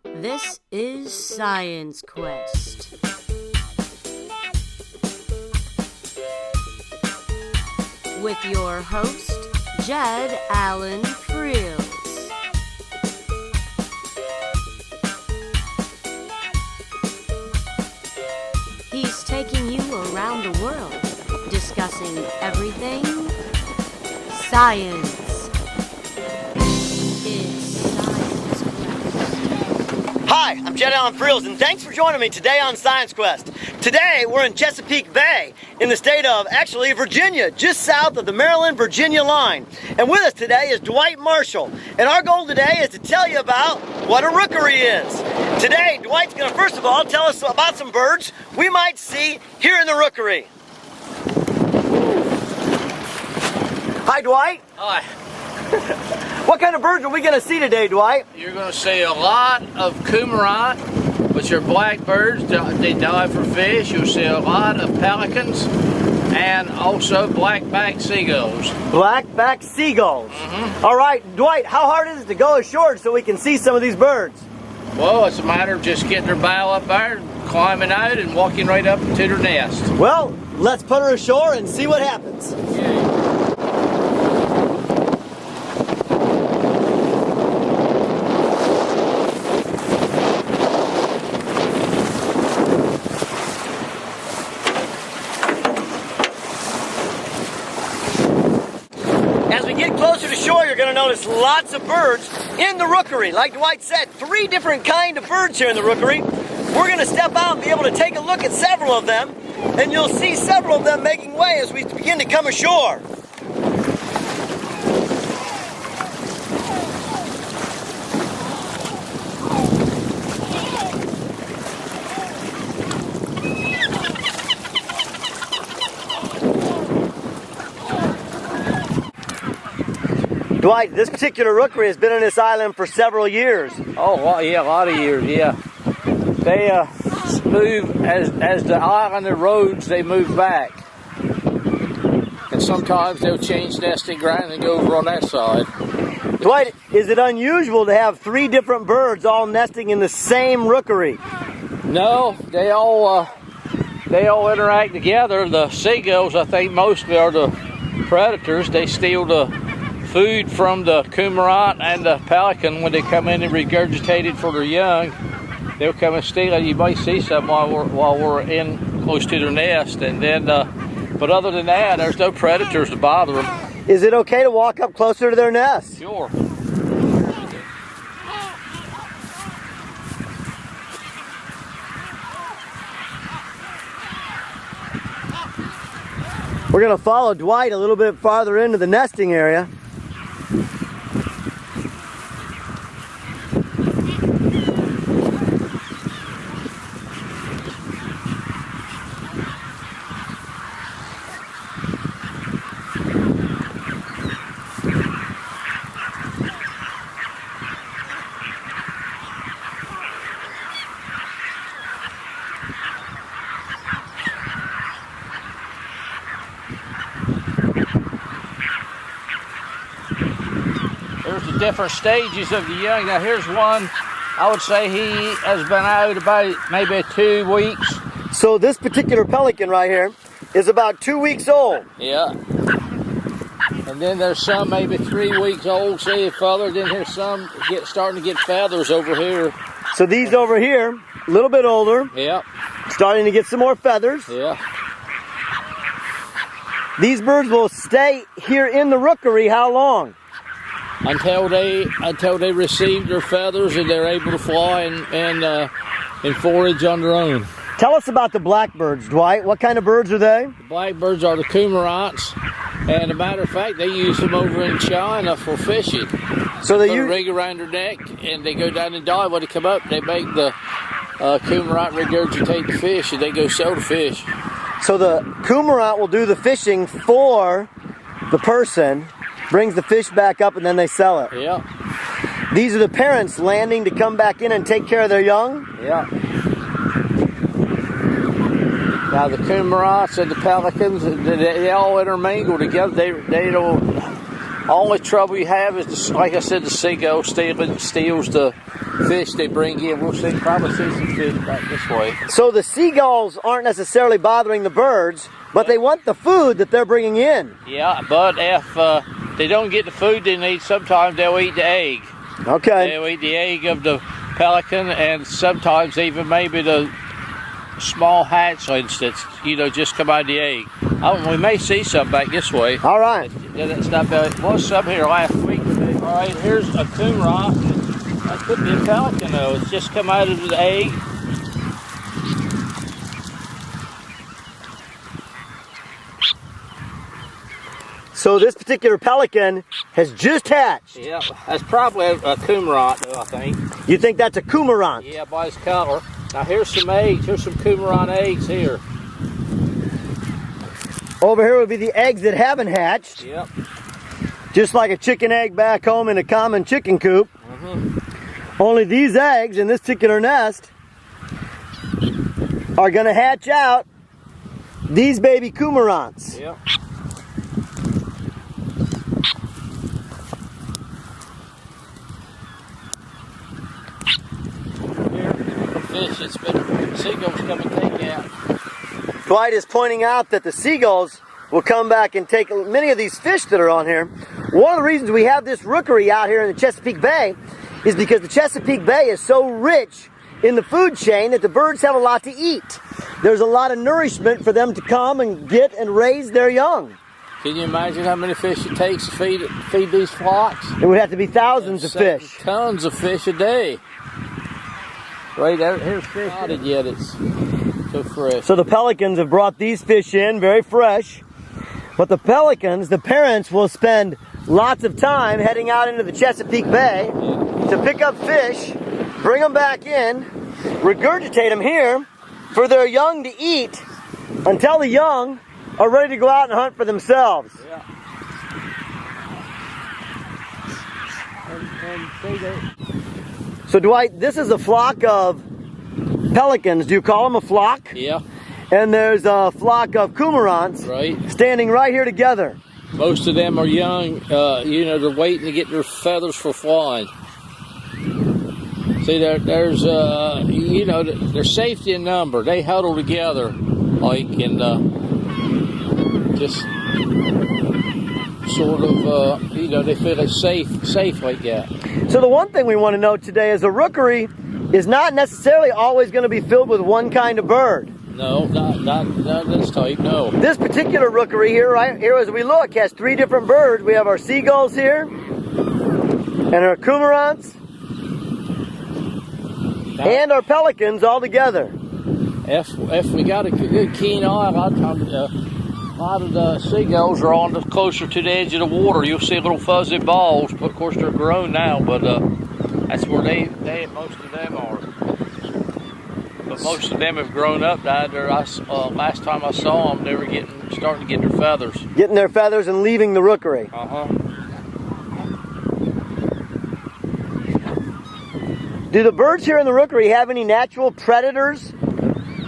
This is Science Quest. With your host, Jed Allen Freels. He's taking you around the world, discussing everything science. Hi, I'm Jed Allen Freels, and thanks for joining me today on Science Quest. Today, we're in Chesapeake Bay in the state of, actually, Virginia, just south of the Maryland-Virginia line. And with us today is Dwight Marshall, and our goal today is to tell you about what a rookery is. Today, Dwight's going to, first of all, tell us about some birds we might see here in the rookery. Hi, Dwight. Hi. What kind of birds are we going to see today, Dwight? You're going to see a lot of cormorant, which are blackbirds. They dive for fish. You'll see a lot of pelicans and also black-backed seagulls. Black-backed seagulls. Mm-hmm. All right, Dwight, how hard is it to go ashore so we can see some of these birds? Well, it's a matter of just getting their bow up there, climbing out, and walking right up to their nest. Well, let's put her ashore and see what happens. As we get closer to shore, you're going to notice lots of birds in the rookery. Like Dwight said, 3 different kinds of birds here in the rookery. We're going to step out and be able to take a look at several of them, and you'll see several of them making way as we begin to come ashore. Dwight, this particular rookery has been on this island for several years. Oh, well, yeah, a lot of years, yeah. They move, as the island erodes, they move back. And sometimes they'll change nesting ground and go over on that side. Dwight, is it unusual to have 3 different birds all nesting in the same rookery? No, they all interact together. The seagulls, I think, mostly are the predators. They steal the food from the cormorant and the pelican when they come in and regurgitate it for their young. They'll come and steal it. You might see some while we're in close to their nest, and then but other than that, there's no predators to bother them. Is it okay to walk up closer to their nest? Sure. We're going to follow Dwight a little bit farther into the nesting area. There's the different stages of the young. Now here's one, I would say he has been out about maybe 2 weeks. So this particular pelican right here is about 2 weeks old. Yeah. And then there's some maybe 3 weeks old, see a feather. Then there's some starting to get feathers over here. So these over here, a little bit older. Yeah. Starting to get some more feathers. Yeah. These birds will stay here in the rookery how long? Until they receive their feathers and they're able to fly and forage on their own. Tell us about the blackbirds, Dwight. What kind of birds are they? The blackbirds are the cormorants, and as a matter of fact, they use them over in China for fishing. So they put a rig around their neck and they go down and dive. When they come up, they make the cormorant regurgitate the fish, and they go sell the fish. So the cormorant will do the fishing for the person, brings the fish back up, and then they sell it. Yeah. These are the parents landing to come back in and take care of their young? Yeah. Now the cormorants and the pelicans, they all intermingle together. They don't Only trouble you have is, like I said, the seagull steals the fish they bring in. We'll probably see some fish back this way. So the seagulls aren't necessarily bothering the birds, but they want the food that they're bringing in. Yeah, but if they don't get the food they need, sometimes they'll eat the egg. Okay. They'll eat the egg of the pelican, and sometimes even maybe the small hatchlings that just come out of the egg. We may see some back this way. All right. Yeah, that's not bad. There was some here last week. All right, here's a cormorant. That could be a pelican though. It's just come out of the egg. So this particular pelican has just hatched. Yeah, that's probably a cormorant though, I think. You think that's a cormorant? Yeah, by his color. Now here's some eggs. Here's some cormorant eggs here. Over here would be the eggs that haven't hatched. Yep. Just like a chicken egg back home in a common chicken coop. Only these eggs in this particular nest are going to hatch out these baby cormorants. Yep. Fish that's been seagulls come and take out. Dwight is pointing out that the seagulls will come back and take many of these fish that are on here. One of the reasons we have this rookery out here in the Chesapeake Bay is because the Chesapeake Bay is so rich in the food chain that the birds have a lot to eat. There's a lot of nourishment for them to come and get and raise their young. Can you imagine how many fish it takes to feed these flocks? It would have to be thousands of fish. Tons of fish a day. Right there, here's fish. Not yet, it's so fresh. So the pelicans have brought these fish in, very fresh. But the pelicans, the parents, will spend lots of time heading out into the Chesapeake Bay to pick up fish, bring them back in, regurgitate them here for their young to eat until the young are ready to go out and hunt for themselves. Yeah. So Dwight, this is a flock of pelicans. Do you call them a flock? Yeah. And there's a flock of cormorants standing right here together. Most of them are young, they're waiting to get their feathers for flying. See, there's safety in number. They huddle together, and just sort of, they feel it's safe like that. So the one thing we want to know today is a rookery is not necessarily always going to be filled with one kind of bird. No, not this type, no. This particular rookery here, right here as we look, has three different birds. We have our seagulls here, and our cormorants, and our pelicans all together. If we got a good keen eye, a lot of the seagulls are on closer to the edge of the water. You'll see little fuzzy balls, but of course they're grown now, but that's where most of them are. But most of them have grown up. Last time I saw them, they were starting to get their feathers. Getting their feathers and leaving the rookery. Do the birds here in the rookery have any natural predators?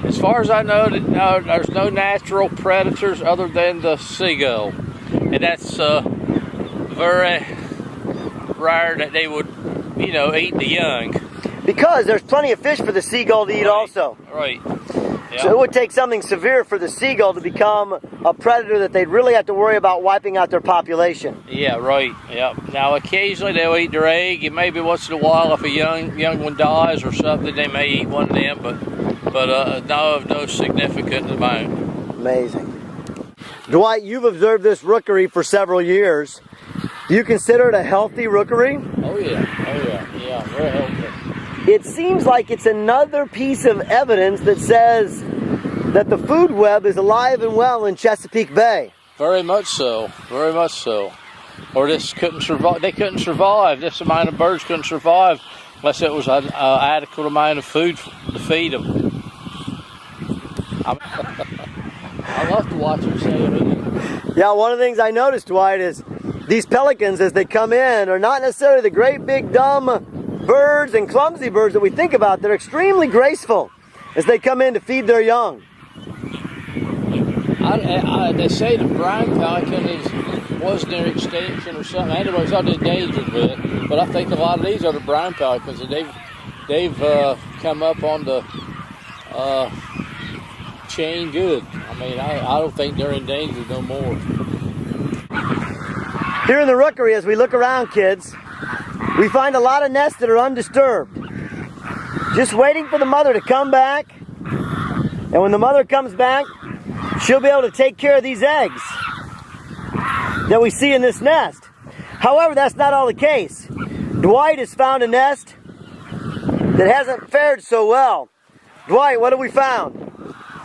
As far as I know, there's no natural predators other than the seagull. And that's very rare that they would, eat the young. Because there's plenty of fish for the seagull to eat also. Right. Yeah. So it would take something severe for the seagull to become a predator that they'd really have to worry about wiping out their population. Yeah, right. Yeah. Now occasionally they'll eat their egg, and maybe once in a while if a young one dies or something, they may eat one of them, but no significant amount. Amazing. Dwight, you've observed this rookery for several years. Do you consider it a healthy rookery? Oh yeah, very healthy. It seems like it's another piece of evidence that says that the food web is alive and well in Chesapeake Bay. Very much so, Or this couldn't survive. They couldn't survive. This amount of birds couldn't survive unless it was an adequate amount of food to feed them. I love to watch them sail. Yeah, one of the things I noticed, Dwight, is these pelicans, as they come in, are not necessarily the great big dumb birds and clumsy birds that we think about. They're extremely graceful as they come in to feed their young. They say the brown pelican is was near extinction or something. Anyways, I did endangered with it. But I think a lot of these are the brown pelicans, and they've come up on the chain good. I mean, I don't think they're endangered no more. Here in the rookery, as we look around, kids, we find a lot of nests that are undisturbed. Just waiting for the mother to come back. And when the mother comes back, she'll be able to take care of these eggs that we see in this nest. However, that's not all the case. Dwight has found a nest that hasn't fared so well. Dwight, what have we found?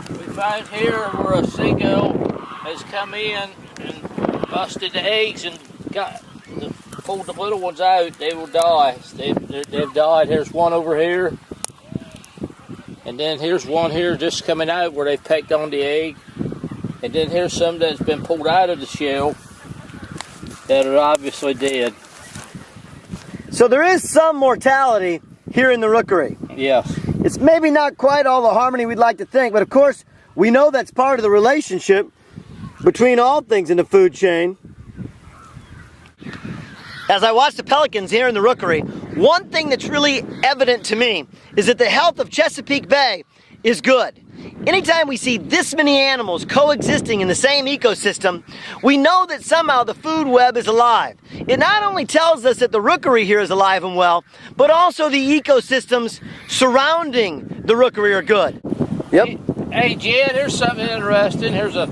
We found here where a seagull has come in and busted the eggs and pulled the little ones out. They will die. They've died. Here's one over here. And then here's one here just coming out where they've pecked on the egg. And then here's some that's been pulled out of the shell that are obviously dead. So there is some mortality here in the rookery. Yes. It's maybe not quite all the harmony we'd like to think, but of course we know that's part of the relationship between all things in the food chain. As I watch the pelicans here in the rookery, one thing that's really evident to me is that the health of Chesapeake Bay is good. Anytime we see this many animals coexisting in the same ecosystem, we know that somehow the food web is alive. It not only tells us that the rookery here is alive and well, but also the ecosystems surrounding the rookery are good. Yep. Hey Jed, here's something interesting. Here's a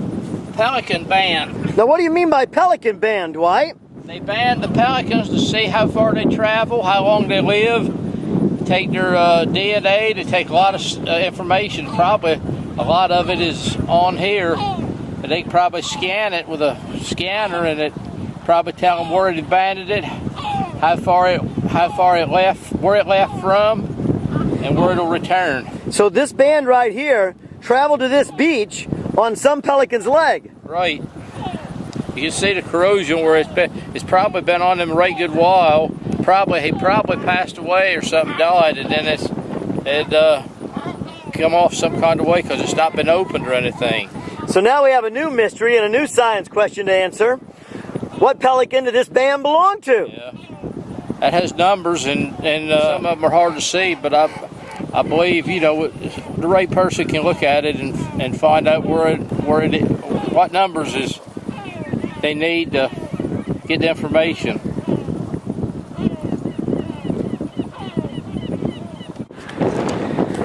pelican band. Now what do you mean by pelican band, Dwight? They band the pelicans to see how far they travel, how long they live, take their DNA, to take a lot of information. Probably a lot of it is on here. And they probably scan it with a scanner, and it probably tell them where it banded it, how far it left, where it left from, and where it'll return. So this band right here traveled to this beach on some pelican's leg. Right. You can see the corrosion where it's probably been on them a right good while. He probably passed away or something, died, and then it come off some kind of way because it's not been opened or anything. So now we have a new mystery and a new science question to answer. What pelican did this band belong to? Yeah, that has numbers, and some of them are hard to see, but I believe, you know, the right person can look at it and find out what numbers is they need to get the information.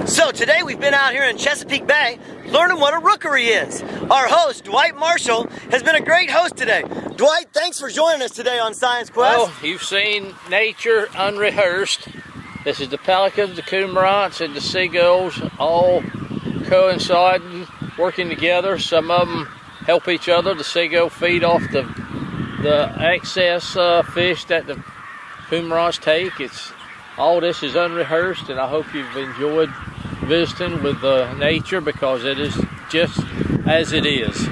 So today we've been out here in Chesapeake Bay learning what a rookery is. Our host, Dwight Marshall, has been a great host today. Dwight, thanks for joining us today on Science Quest. Well, you've seen nature unrehearsed. This is the pelicans, the cormorants, and the seagulls all coinciding, working together. Some of them help each other. The seagull feed off the excess fish that the cormorants take. All this is unrehearsed, and I hope you've enjoyed visiting with nature, because it is just as it is.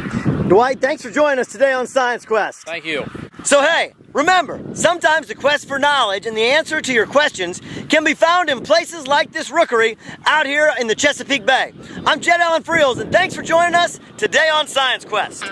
Dwight, thanks for joining us today on Science Quest. Thank you. So hey, remember, sometimes the quest for knowledge and the answer to your questions can be found in places like this rookery out here in the Chesapeake Bay. I'm Jed Allen Freels, and thanks for joining us today on Science Quest.